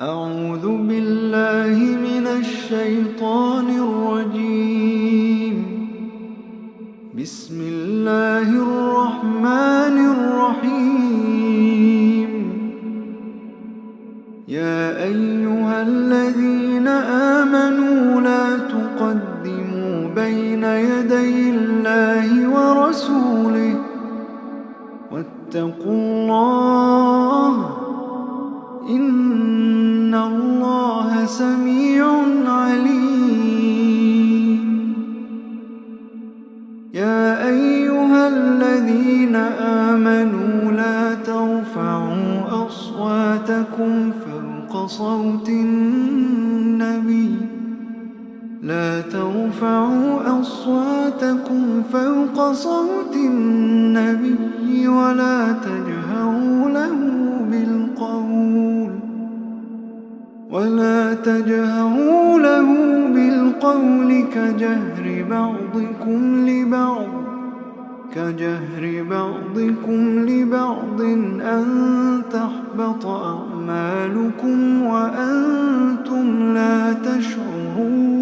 أعوذ بالله من الشيطان الرجيم. بسم الله الرحمن الرحيم. يا أيها الذين آمنوا لا تقدموا بين يدي الله ورسوله واتقوا الله إن الله سميع عليم. يا أيها الذين آمنوا لا ترفعوا أصواتكم فوق صوت النبي ولا تجهروا له بالقول كجهر بعضكم لبعض أن تحبط أعمالكم وأنتم لا تشعرون.